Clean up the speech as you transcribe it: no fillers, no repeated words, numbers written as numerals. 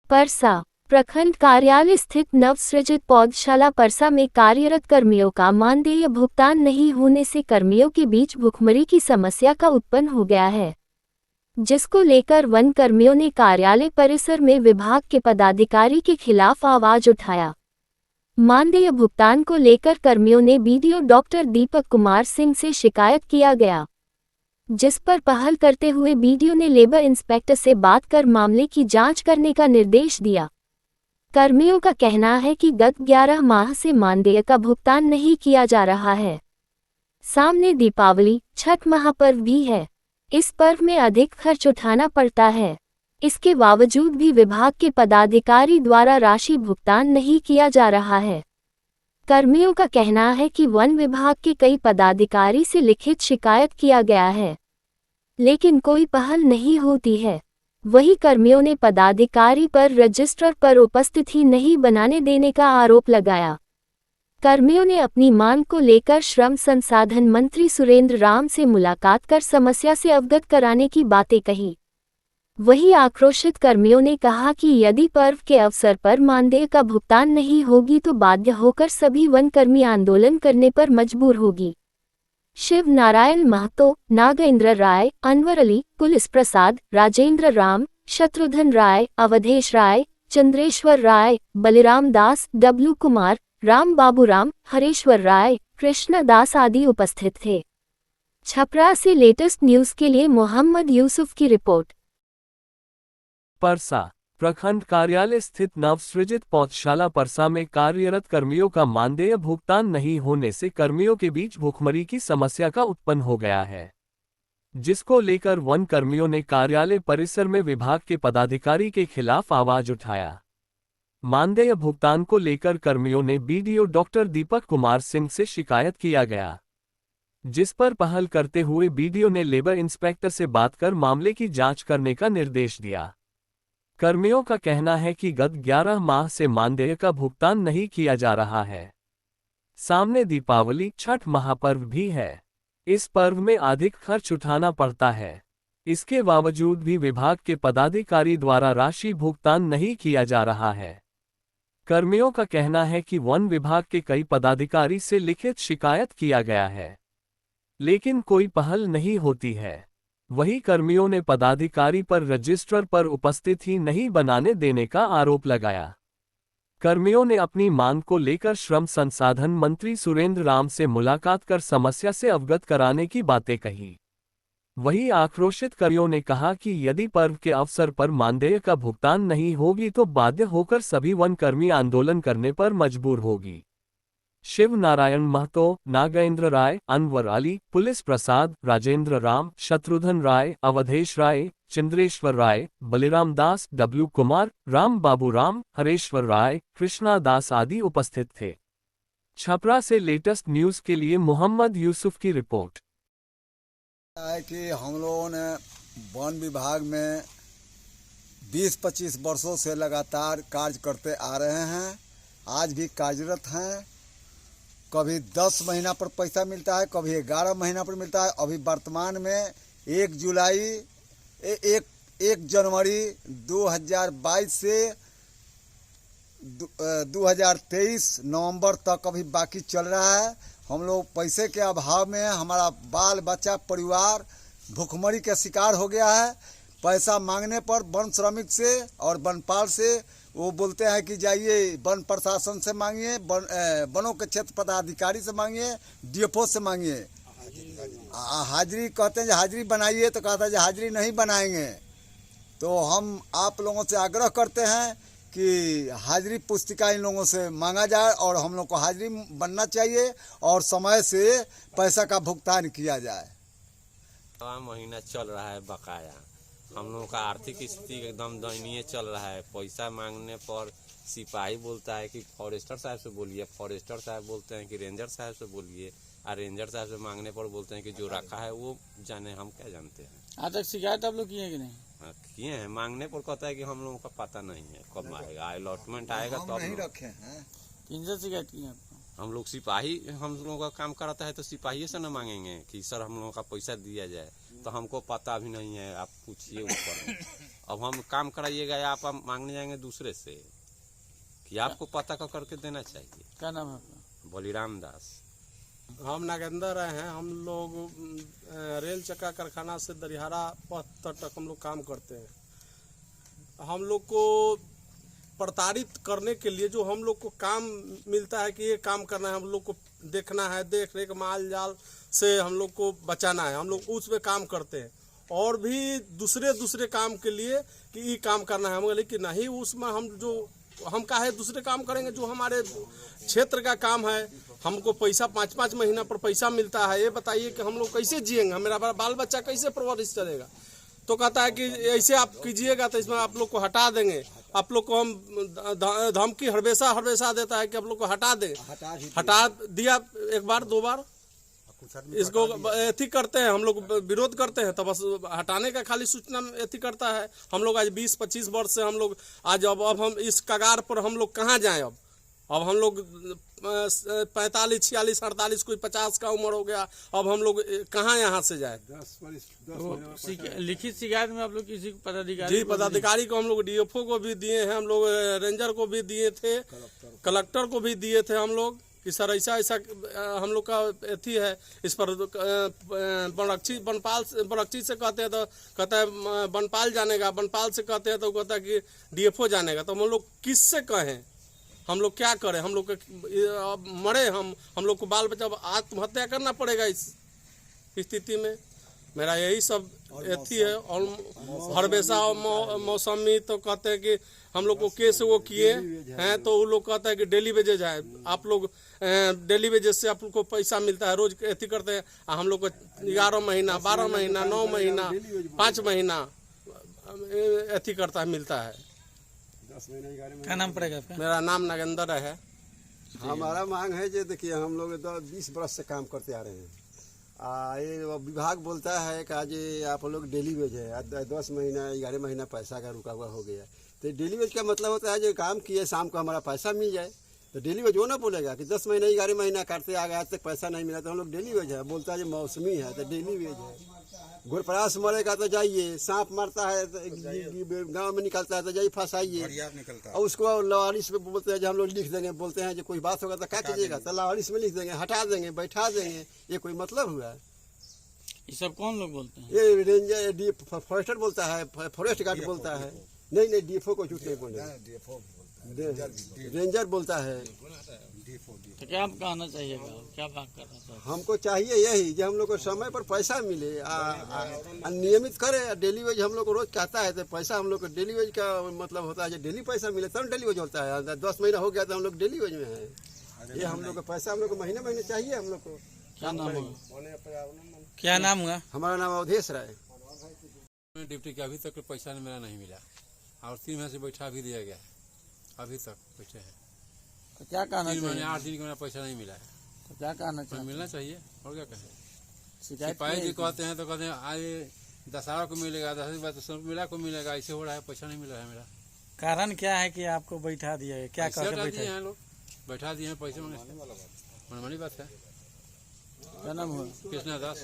परसा प्रखंड कार्यालय स्थित नवसृजित पौधशाला परसा में कार्यरत कर्मियों का मानदेय भुगतान नहीं होने से कर्मियों के बीच भुखमरी की समस्या का उत्पन्न हो गया है, जिसको लेकर वन कर्मियों ने कार्यालय परिसर में विभाग के पदाधिकारी के खिलाफ आवाज उठाया। मानदेय भुगतान को लेकर कर्मियों ने बीडीओ डॉक्टर दीपक कुमार सिंह से शिकायत किया गया, जिस पर पहल करते हुए बीडीओ ने लेबर इंस्पेक्टर से बात कर मामले की जांच करने का निर्देश दिया। कर्मियों का कहना है कि गत 11 माह से मानदेय का भुगतान नहीं किया जा रहा है। सामने दीपावली, छठ महापर्व भी है। इस पर्व में अधिक खर्च उठाना पड़ता है। इसके बावजूद भी विभाग के पदाधिकारी द्वारा राशि भुगतान नहीं किया जा रहा है। कर्मियों का कहना है कि वन विभाग के कई पदाधिकारी से लिखित शिकायत किया गया है, लेकिन कोई पहल नहीं होती है। वहीं कर्मियों ने पदाधिकारी पर रजिस्टर पर उपस्थिति नहीं बनाने देने का आरोप लगाया। कर्मियों ने अपनी मांग को लेकर श्रम संसाधन मंत्री सुरेंद्र राम से मुलाकात कर समस्या से अवगत कराने की बातें कही। वहीं आक्रोशित कर्मियों ने कहा कि यदि पर्व के अवसर पर मानदेय का भुगतान नहीं होगी तो बाध्य होकर सभी वनकर्मी आंदोलन करने पर मजबूर होगी। शिव नारायण महतो, नागेंद्र राय, अनवर अली, पुलिस प्रसाद, राजेंद्र राम, शत्रुघ्न राय, अवधेश राय, चंद्रेश्वर राय, बलिराम दास, डब्लू कुमार, राम बाबूराम, हरेश्वर राय, कृष्ण दास आदि उपस्थित थे। छपरा से लेटेस्ट न्यूज के लिए मोहम्मद यूसुफ की रिपोर्ट। परसा प्रखंड कार्यालय स्थित नवसृजित पौधशाला परसा में कार्यरत कर्मियों का मानदेय भुगतान नहीं होने से कर्मियों के बीच भुखमरी की समस्या का उत्पन्न हो गया है, जिसको लेकर वन कर्मियों ने कार्यालय परिसर में विभाग के पदाधिकारी के खिलाफ आवाज उठाया। मानदेय भुगतान को लेकर कर्मियों ने बीडीओ डॉक्टर दीपक कुमार सिंह से शिकायत किया गया, जिस पर पहल करते हुए बीडीओ ने लेबर इंस्पेक्टर से बात कर मामले की जांच करने का निर्देश दिया। कर्मियों का कहना है कि गत 11 माह से मानदेय का भुगतान नहीं किया जा रहा है। सामने दीपावली, छठ महापर्व भी है। इस पर्व में अधिक खर्च उठाना पड़ता है। इसके बावजूद भी विभाग के पदाधिकारी द्वारा राशि भुगतान नहीं किया जा रहा है। कर्मियों का कहना है कि वन विभाग के कई पदाधिकारी से लिखित शिकायत किया गया है, लेकिन कोई पहल नहीं होती है। वहीं कर्मियों ने पदाधिकारी पर रजिस्टर पर उपस्थिति नहीं बनाने देने का आरोप लगाया। कर्मियों ने अपनी मांग को लेकर श्रम संसाधन मंत्री सुरेंद्र राम से मुलाकात कर समस्या से अवगत कराने की बातें कही। वहीं आक्रोशित कर्मियों ने कहा कि यदि पर्व के अवसर पर मानदेय का भुगतान नहीं होगी तो बाध्य होकर सभी वनकर्मी आंदोलन करने पर मजबूर होगी। शिव नारायण महतो, नागेंद्र राय, अनवर अली, पुलिस प्रसाद, राजेंद्र राम, शत्रुघ्न राय, अवधेश राय, चंद्रेश्वर राय, बलिराम दास, डब्लू कुमार, राम बाबूराम, हरेश्वर राय, कृष्णा दास आदि उपस्थित थे। छपरा से लेटेस्ट न्यूज के लिए मोहम्मद यूसुफ की रिपोर्ट। है कि हम लोगों ने वन विभाग में 20-25 वर्षों से लगातार कार्य करते आ रहे हैं। आज भी कार्यरत हैं। कभी 10 महीना पर पैसा मिलता है, कभी 11 महीना पर मिलता है। अभी वर्तमान में 1 जनवरी 2022 से 2023 नवंबर तक अभी बाकी चल रहा है। हम लोग पैसे के अभाव में हमारा बाल बच्चा परिवार भुखमरी का शिकार हो गया है। पैसा मांगने पर वन श्रमिक से और वनपाल से वो बोलते हैं कि जाइए वन प्रशासन से मांगिए, वनों के क्षेत्र पदाधिकारी से मांगिए, डीएफओ से मांगिए। हाजिरी कहते हैं हाजिरी बनाइए, तो कहता है हाजिरी नहीं बनाएंगे। तो हम आप लोगों से आग्रह करते हैं कि हाजिरी पुस्तिका इन लोगों से मांगा जाए और हम लोग को हाजिरी बनना चाहिए और समय से पैसा का भुगतान किया जाए। महीना चल रहा है बकाया। हम लोगों का आर्थिक स्थिति एकदम दयनीय चल रहा है। पैसा मांगने पर सिपाही बोलता है कि फॉरेस्टर साहब से बोलिए, फॉरेस्टर साहब बोलते हैं कि रेंजर साहब से बोलिए, और रेंजर साहब से मांगने पर बोलते हैं कि जो रखा है वो जाने, हम क्या जानते हैं। आज तक शिकायत आप लोग किए हैं कि नहीं? किए हैं। मांगने पर कहता है कि हम लोगों का पता नहीं है कब आएगा, अलॉटमेंट आएगा तो नहीं रखे हैं। किनसे शिकायत की है आपको? हम लोग सिपाही, हम लोगों का काम कराता है तो सिपाही से न मांगेंगे कि सर हम लोगों का पैसा दिया जाए, तो हमको पता भी नहीं है, आप पूछिए ऊपर। अब हम काम कराइएगा या आप मांगने जाएंगे दूसरे से कि आपको पता का करके देना चाहिए। क्या नाम है आपका? बलिराम दास। हम नागेंद्र हैं। हम लोग रेल चक्का कारखाना से दरिहारा पथ तक हम लोग काम करते हैं। हम लोग को प्रताड़ित करने के लिए जो हम लोग को काम मिलता है कि ये काम करना है, हम लोग को देखना है, देख रेख माल जाल से हम लोग को बचाना है, हम लोग उस पे काम करते हैं। और भी दूसरे काम के लिए कि ये काम करना है, हम बोले कि नहीं उसमें हम काहे दूसरे काम करेंगे, जो हमारे क्षेत्र का काम है। हमको पैसा 5-5 महीना पर पैसा मिलता है, ये बताइए कि हम लोग कैसे जिएंगे, मेरा बाल बच्चा कैसे परवरिश चलेगा। तो कहता है कि ऐसे आप कीजिएगा तो इसमें आप लोग को हटा देंगे, आप लोग को हम धमकी हड़बेसा देता है कि आप लोग को हटा दें। हटा दिया एक बार 2 बार, इसको एथी करते हैं, हम लोग विरोध करते हैं तो बस हटाने का खाली सूचना एथी करता है। हम लोग आज 20-25 वर्ष से हम लोग आज अब हम इस कगार पर हम लोग कहाँ जाएं। अब हम लोग 45, 46, 48, कोई 50 का उम्र हो गया, अब हम लोग कहाँ यहाँ से जाए। लिखित शिकायत में आप लोग किसी पदाधिकारी? जी, पदाधिकारी को हम लोग डीएफओ को भी दिए हैं, हम लोग रेंजर को भी दिए थे, कलेक्टर को भी दिए थे हम लोग कि सर ऐसा हम लोग का एथी है। इस पर बनपाल से कहते हैं तो कहता है बनपाल जानेगा, बनपाल से कहते हैं तो कहता है कि डीएफओ जानेगा। तो हम लोग किससे कहें, हम लोग क्या करें, हम लोग अब मरे, हम लोग को बाल बच्चा आत्महत्या करना पड़ेगा इस स्थिति में। मेरा यही सब एथी है। और हड़बेसा मौसमी तो कहते हैं कि हम लोग को केस वो किए हैं, तो वो लोग कहते हैं कि डेली वेजेज है, आप लोग डेली वेजेज से आप लोग को पैसा मिलता है, रोज एथी करते हैं। हम लोग को 11 महीना, 12 महीना, 9 महीना, 5 महीना एथी करता है, मिलता है। क्या नाम पड़ेगा आपका? मेरा नाम नागेंद्र है। हमारा मांग है जो देखिए हम लोग 20 बरस से काम करते आ रहे हैं। ये विभाग बोलता है कि आज आप लोग डेली वेज है, 10 महीना 11 महीना पैसा का रुका हुआ हो गया। तो डेली वेज का मतलब होता है जो काम किए शाम को हमारा पैसा मिल जाए। तो डेली वेज वो ना बोलेगा कि 10 महीना 11 महीना काटते आ गए, आज तक पैसा नहीं मिला, तो हम लोग डेली वेज है। बोलता है जो मौसमी है तो डेली वेज है। गोरपरास मरेगा तो जाइए, सांप मारता है तो गांव में निकलता है तो जाइए फंसाइए, और उसको लावारिस में बोलते हैं जो हम लोग लिख देंगे, बोलते हैं जो कोई बात होगा तो क्या कीजिएगा, तो लावारिस में लिख देंगे, हटा देंगे, बैठा देंगे। ये कोई मतलब हुआ? ये सब कौन लोग बोलते हैं? ये रेंजर फॉरेस्टर बोलता है, फॉरेस्ट गार्ड बोलता है। नहीं डीएफओ को झूठ नहीं बोले, रेंजर बोलता है। तो क्या आप कहना चाहिएगा, क्या बात करना चाहिए? हमको चाहिए यही कि हम लोग को समय पर पैसा मिले, नियमित करे। डेली वेज हम लोग को रोज कहता है तो पैसा हम लोग को डेली वेज का मतलब होता है, डेली पैसा मिले तब डेली वेज होता है। 10 महीना हो गया तो हम लोग डेली वेज में है। ये हम लोग को पैसा हम लोग को महीने चाहिए। हम लोग को क्या नाम हुआ? क्या नाम हुआ? हमारा नाम अवधेश राय। डिप्टी का अभी तक पैसा मेरा नहीं मिला, और 3 महीने से बैठा भी दिया गया है, अभी तक बैठे हैं। तो क्या कहना 3 महीने चाहिए? 8 दिन का मेरा पैसा नहीं मिला है। तो क्या कहना तो चाहिए? मिलना चाहिए, और क्या कहें। शिकायत सिपाही जी कहते हैं तो कहते हैं आज दशहरा को मिलेगा, 10 दिन बाद तो मेला को मिलेगा, ऐसे हो रहा है, पैसा नहीं मिल रहा है मेरा। कारण क्या है कि आपको बैठा दिया है? क्या पैसे कहकर हटा बैठा दिए है? हैं लोग, बैठा दिए हैं पैसे मांगे, मनमानी बात है। क्या नाम हुआ? कृष्णा दास।